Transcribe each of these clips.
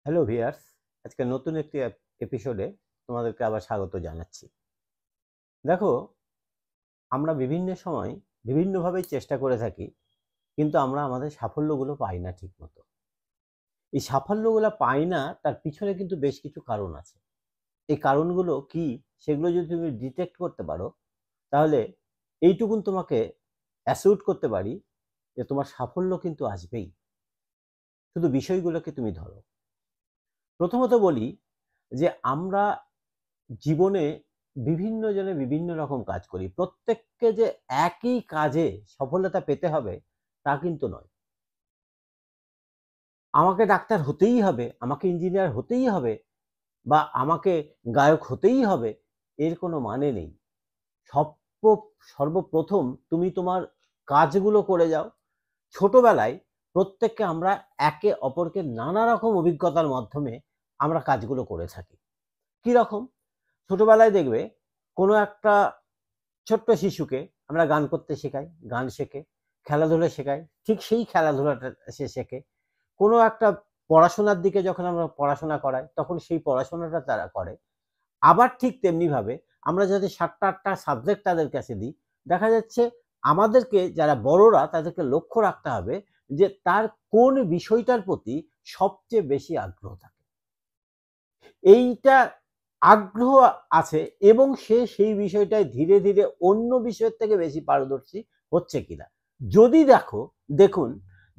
Hello viewers, আজকে নতুন একটি এপিসোডে তোমাদেরকে আবার স্বাগত জানাচ্ছি। দেখো, আমরা বিভিন্ন সময় বিভিন্নভাবে চেষ্টা করে থাকি, কিন্তু আমরা আমাদের সাফল্যগুলো পাই না ঠিক মতো। এই সাফল্যগুলো পাই না, তার পিছনে কিন্তু বেশ কিছু কারণ আছে। এই কারণগুলো কি, সেগুলো যদি তুমি ডিটেক্ট করতে পারো, তাহলে এইটুকুন তোমাকে অ্যাসিউর করতে পারি যে তোমার সাফল্য কিন্তু আসবেই। শুধু বিষয়গুলোকে তুমি ধরো। প্রথমত বলি যে আমরা জীবনে বিভিন্ন জনে বিভিন্ন রকম কাজ করি। প্রত্যেককে যে একই কাজে সফলতা পেতে হবে তা কিন্তু নয়। আমাকে ডাক্তার হতেই হবে, আমাকে ইঞ্জিনিয়ার হতেই হবে বা আমাকে গায়ক হতেই হবে, এর কোনো মানে নেই। সর্বপ্রথম তুমি তোমার কাজগুলো করে যাও। ছোটবেলায় প্রত্যেককে আমরা একে অপরকে নানা রকম অভিজ্ঞতার মাধ্যমে আমরা কাজগুলো করে থাকি। কি রকম? ছোটবেলায় দেখবে কোনো একটা ছোট্ট শিশুকে আমরা গান করতে শেখাই, গান শেখে। খেলাধুলা শেখাই, ঠিক সেই খেলাধুলাটা সে শেখে। কোনো একটা পড়াশোনার দিকে যখন আমরা পড়াশোনা করাই, তখন সেই পড়াশোনাটা তারা করে। আবার ঠিক তেমনিভাবে আমরা যদি ৭টা-৮টা সাবজেক্ট তাদের কাছে দিই, দেখা যাচ্ছে আমাদেরকে যারা বড়রা তাদেরকে লক্ষ্য রাখতে হবে যে তার কোন বিষয়টার প্রতি সবচেয়ে বেশি আগ্রহ থাকে। এইটা আগ্রহ আছে এবং সে সেই বিষয়টায় ধীরে ধীরে অন্য বিষয়ের থেকে বেশি পারদর্শী হচ্ছে কিনা। যদি দেখুন,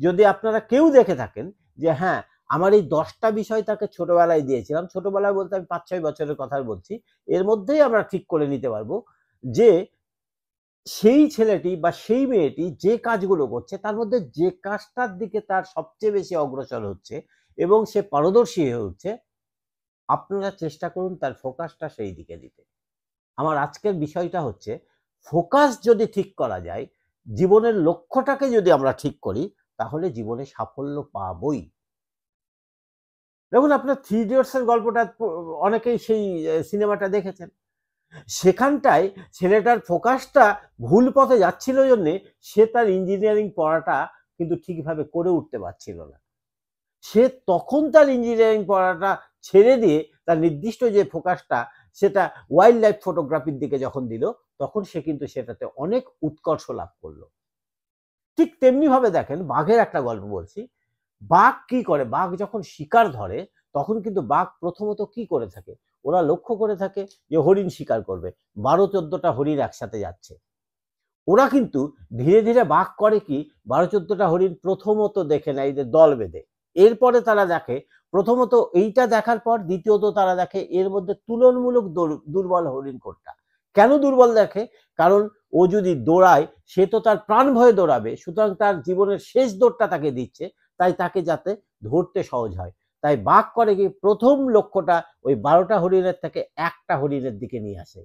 যদি আপনারা কেউ দেখে থাকেন যে হ্যাঁ, আমার এই 10টা বিষয় তাকে ছোটবেলায় দিয়েছিলাম, ছোটবেলায় বলতে আমি ৫-৬ বছরের কথা বলছি, এর মধ্যেই আমরা ঠিক করে নিতে পারবো যে সেই ছেলেটি বা সেই মেয়েটি যে কাজগুলো করছে তার মধ্যে যে কাজটার দিকে তার সবচেয়ে বেশি অগ্রসর হচ্ছে এবং সে পারদর্শী হয়ে উঠছে, আপনারা চেষ্টা করুন তার ফোকাসটা সেই দিকে দিতে। আমার আজকের বিষয়টা হচ্ছে, ফোকাস যদি ঠিক করা যায়, জীবনের লক্ষ্যটাকে যদি আমরা ঠিক করি, তাহলে জীবনে সাফল্য পাবই। দেখুন, আপনার থ্রি ইডিয়টস এর গল্পটা অনেকেই সেই সিনেমাটা দেখেছেন। সেখানটায় ছেলেটার ফোকাসটা ভুল পথে যাচ্ছিল জন্যে সে তার ইঞ্জিনিয়ারিং পড়াটা কিন্তু ঠিকভাবে করে উঠতে পারছিল না। সে তখন তার ইঞ্জিনিয়ারিং পড়াটা ছেড়ে দিয়ে তার নির্দিষ্ট যে ফোকাসটা, সেটা ওয়াইল্ড লাইফ ফটোগ্রাফির দিকে যখন দিল, তখন সে কিন্তু সেটাতে অনেক উৎকর্ষ লাভ করলো। ঠিক তেমনি ভাবে দেখেন, বাঘের একটা গল্প বলছি। বাঘ কি করে? বাঘ যখন শিকার ধরে, তখন কিন্তু বাঘ প্রথমত কি করে থাকে? ওরা লক্ষ্য করে থাকে যে হরিণ শিকার করবে। ১২-১৪টা হরিণ একসাথে যাচ্ছে। ওরা কিন্তু ধীরে ধীরে বাঘ করে কি, ১২-১৪টা হরিণ প্রথমত দেখে নেয় যে দল বেঁধে। এরপরে তারা দেখে, প্রথমত এইটা দেখার পর দ্বিতীয়ত তারা দেখে এর মধ্যে তুলনামূলক দুর্বল হরিণ কোনটা। কেন দুর্বল দেখে? কারণ ও যদি দৌড়ায়, সে তো তার প্রাণ ভয়ে দৌড়াবে, সুতরাং তার জীবনের শেষ দৌড়টা তাকে দিচ্ছে, তাই তাকে যাতে ধরতে সহজ হয়। তাই বাঘ করে কি, প্রথম লক্ষ্যটা ওই ১২টা হরিণের থেকে একটা হরিণের দিকে নিয়ে আসে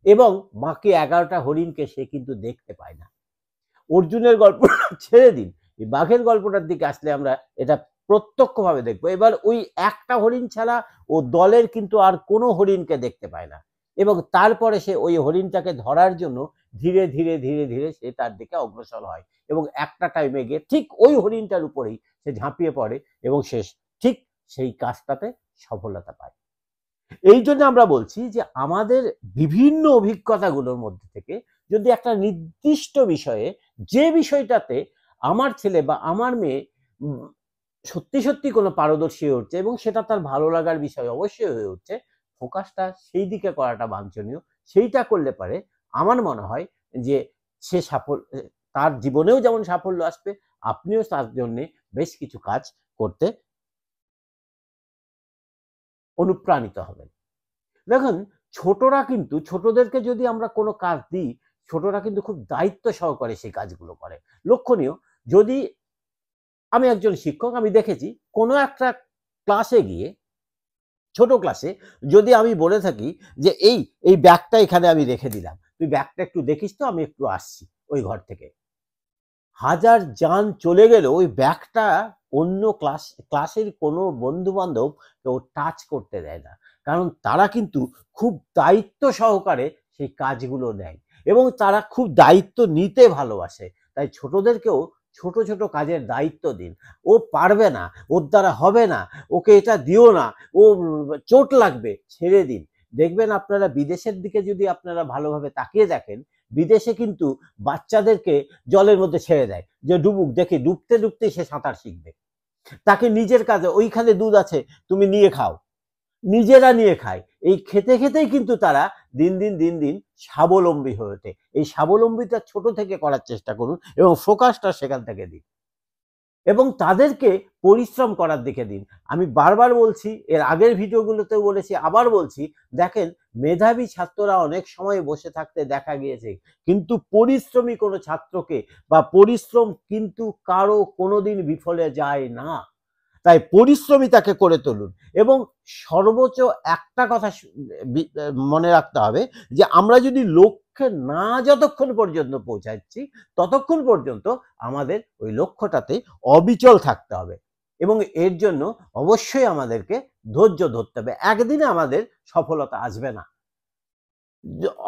এবং বাকি ১১টা হরিণকে সে কিন্তু দেখতে পায় না। অর্জুনের গল্প ছেড়ে দিন, এই বাঘের গল্পটার দিকে আসলে আমরা এটা প্রত্যক্ষভাবে দেখবো। এবার ওই একটা হরিণ ছাড়া ও দলের কিন্তু আর কোনো হরিণকে দেখতে পায় না এবং তারপরে সে ওই হরিণটাকে ধরার জন্য ধীরে ধীরে ধীরে ধীরে সে তার দিকে অগ্রসর হয় এবং একটা টাইমে গিয়ে ঠিক ওই হরিণটার উপরেই সে ঝাঁপিয়ে পড়ে এবং সে ঠিক সেই কাজটাতে সফলতা পায়। এই জন্য আমরা বলছি যে আমাদের বিভিন্ন অভিজ্ঞতাগুলোর মধ্যে থেকে যদি একটা নির্দিষ্ট বিষয়ে, যে বিষয়টাতে আমার ছেলে বা আমার মেয়ে সত্যি সত্যি কোনো পারদর্শী হয়ে উঠছে এবং সেটা তার ভালো লাগার বিষয় অবশ্যই হয়ে উঠছে, ফোকাসটা সেই দিকে করাটা বাঞ্ছনীয়। সেইটা করলে পারে আমার মনে হয় যে সে তার জীবনেও যেমন সাফল্য আসবে, আপনিও তার জন্য বেশ কিছু কাজ করতে অনুপ্রাণিত হবেন। দেখুন, ছোটদেরকে যদি আমরা কোনো কাজ দিই, ছোটরা কিন্তু খুব দায়িত্ব সহকারে সেই কাজগুলো করে। লক্ষণীয়, যদি আমি একজন শিক্ষক, আমি দেখেছি কোনো একটা ক্লাসে গিয়ে, ছোট ক্লাসে যদি আমি বলে থাকি যে এই ব্যাগটা এখানে আমি রেখে দিলাম, তুই ব্যাগটা একটু দেখিস তো, আমি একটু আসছি ওই ঘর থেকে। হাজার যান চলে গেলেও ওই ব্যাগটা অন্য ক্লাসের কোনো বন্ধু-বান্ধব কেউ টাচ করতে দেয় না। কারণ তারা কিন্তু খুব দায়িত্ব সহকারে সেই কাজগুলো নেয় এবং তারা খুব দায়িত্ব নিতে ভালোবাসে। তাই ছোটদেরকেও ছোট ছোট কাজের দায়িত্ব দিন। ও পারবে না, ওর দ্বারা হবে না, ওকে এটা দিও না, ও চোট লাগবে, ছেড়ে দিন। দেখবেন আপনারা বিদেশের দিকে যদি আপনারা ভালোভাবে তাকিয়ে দেখেন, বিদেশে কিন্তু বাচ্চাদেরকে জলের মধ্যে ছেড়ে দেয় যে ডুবুক, দেখি ডুবতে ডুবতে সে সাঁতার শিখবে। তাকে নিজের কাজে ওইখানে দুধ আছে তুমি নিয়ে খাও, নিজেরা নিয়ে খায়। এই খেতে খেতেই কিন্তু তারা দিন দিন দিন দিন স্বাবলম্বী হয়ে ওঠে। এই স্বাবলম্বিতা ছোট থেকে করার চেষ্টা করুন এবং ফোকাসটা সেখান থেকে দিন এবং তাদেরকে পরিশ্রম করার দিকে দিন। আমি বারবার বলছি, এর আগের ভিডিওগুলোতেও বলেছি, আবার বলছি, দেখেন মেধাবী ছাত্ররা অনেক সময় বসে থাকতে দেখা গিয়েছে, কিন্তু পরিশ্রমী কোনো ছাত্রকে বা পরিশ্রম কিন্তু কারো কোনোদিন বিফলে যায় না। তাই পরিশ্রমিতাকে করে তুলুন এবং সর্বোচ্চ একটা কথা মনে রাখতে হবে যে আমরা যদি লক্ষ্যে না যতক্ষণ পর্যন্ত পৌঁছাচ্ছি ততক্ষণ পর্যন্ত আমাদের ওই লক্ষ্যটাতে অবিচল থাকতে হবে এবং এর জন্য অবশ্যই আমাদেরকে ধৈর্য ধরতে হবে। একদিনে আমাদের সফলতা আসবে না।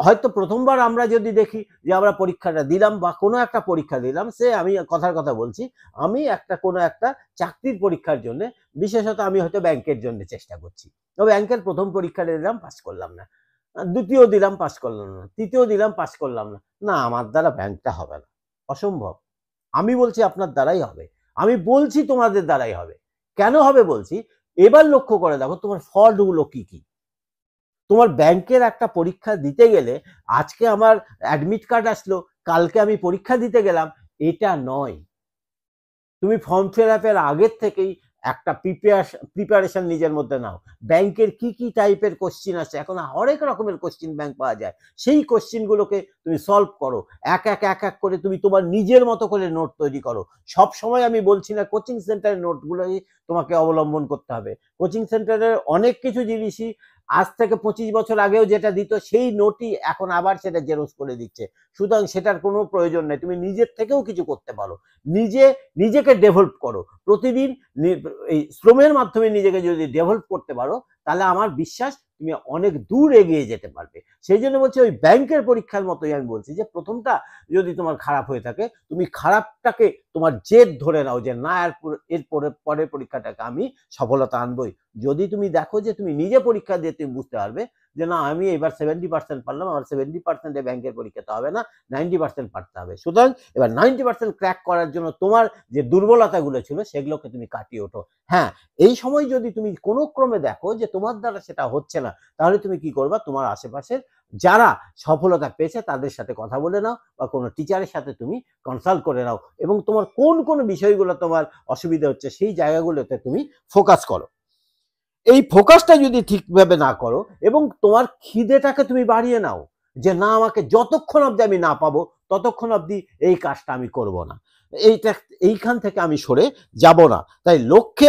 হয়তো প্রথমবার আমরা যদি দেখি যে আমরা পরীক্ষাটা দিলাম বা কোনো একটা পরীক্ষা দিলাম, সে আমি কথার কথা বলছি, আমি কোনো একটা চাকরির পরীক্ষার জন্য, বিশেষত আমি হয়তো ব্যাংকের জন্য চেষ্টা করছি, তো ব্যাংকের প্রথম পরীক্ষাটা দিলাম, পাস করলাম না, দ্বিতীয় দিলাম, পাস করলাম না, তৃতীয় দিলাম, পাস করলাম না, না আমার দ্বারা ব্যাংকটা হবে না, অসম্ভব। আমি বলছি আপনার দ্বারাই হবে, আমি বলছি তোমাদের দ্বারাই হবে। কেন হবে বলছি, এবার লক্ষ্য করে দেখো তোমার ফল্টগুলো কি কি। তোমার ব্যাংকের একটা পরীক্ষা দিতে গেলে আজকে আমার অ্যাডমিট কার্ড আসলো, কালকে আমি পরীক্ষা দিতে গেলাম, এটা নয়। তুমি ফর্ম ফিল আপের আগের থেকেই একটা প্রিপারেশন নিজের মধ্যে নাও। ব্যাংকের কি কি টাইপের কোশ্চিন আছে, এখন হরেক রকমের কোশ্চিন ব্যাংক পাওয়া যায়, সেই কোশ্চিনগুলোকে তুমি সলভ করো, এক এক করে তুমি তোমার নিজের মতো করে নোট তৈরি করো। সব সময় আমি বলছি না কোচিং সেন্টারের নোটগুলোই তোমাকে অবলম্বন করতে হবে। কোচিং সেন্টারের অনেক কিছু জিনিসই আজ থেকে 25 বছর আগেও যেটা দিত সেই নোটই এখন আবার সেটা জেরক্স করে দিচ্ছে, সুতরাং সেটার কোনো প্রয়োজন নেই। তুমি নিজের থেকেও কিছু করতে পারো, নিজেকে ডেভেলপ করো প্রতিদিন। এই শ্রমের মাধ্যমে নিজেকে যদি ডেভেলপ করতে পারো তাহলে আমার বিশ্বাস তুমি অনেক দূর এগিয়ে যেতে পারবে। সেই জন্য বলছি ওই ব্যাংকের পরীক্ষার মতোই আমি বলছি যে প্রথমটা যদি তোমার খারাপ হয়ে থাকে, তুমি খারাপটাকে তোমার জেদ ধরে নাও যে না এর পরের পরীক্ষাটাকে আমি সফলতা আনবই। যদি তুমি দেখো যে তুমি নিজে পরীক্ষা দিয়ে তুমি বুঝতে পারবে যে না আমি এবার 70% পারলাম, আমার 70% ব্যাংকের পরীক্ষাতে হবে না, 90% পারতে হবে। সুতরাং এবার 90% ক্র্যাক করার জন্য তোমার যে দুর্বলতাগুলো ছিল সেগুলোকে তুমি কাটিয়ে ওঠো। হ্যাঁ, এই সময় যদি তুমি কোনো ক্রমে দেখো যে তোমার দ্বারা সেটা হচ্ছে না, তাহলে তুমি কি করবা, তোমার আশেপাশের যারা সফলতা পেয়েছে তাদের সাথে কথা বলে নাও বা কোনো টিচারের সাথে তুমি কনসাল্ট করে নাও এবং তোমার কোন বিষয়গুলো তোমার অসুবিধা হচ্ছে সেই জায়গাগুলোতে তুমি ফোকাস করো। এই ফোকাসটা যদি ঠিকভাবে না করো এবং তোমার খিদেটাকে তুমি বাড়িয়ে নাও যে না আমাকে যতক্ষণ অবধি আমি না পাবো ততক্ষণ অবধি এই কাজটা আমি করব না, এইখান থেকে আমি সরে যাব না। তাই লক্ষ্যে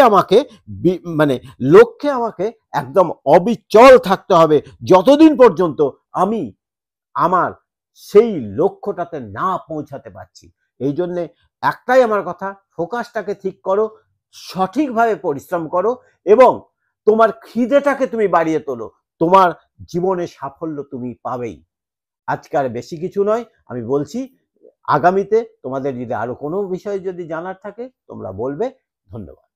আমাকে একদম অবিচল থাকতে হবে যতদিন পর্যন্ত আমি আমার সেই লক্ষ্যটাতে না পৌঁছাতে পারছি। এই জন্যে একটাই আমার কথা, ফোকাসটাকে ঠিক করো, সঠিকভাবে পরিশ্রম করো এবং তোমার খিদেটাকে তুমি বাড়িয়ে তোলো, তোমার জীবনে সাফল্য তুমি পাবেই। আজকে আর বেশি কিছু নয়, আমি বলছি আগামীতে তোমাদের যদি আরো কোনো বিষয় যদি জানার থাকে তোমরা বলবে। ধন্যবাদ।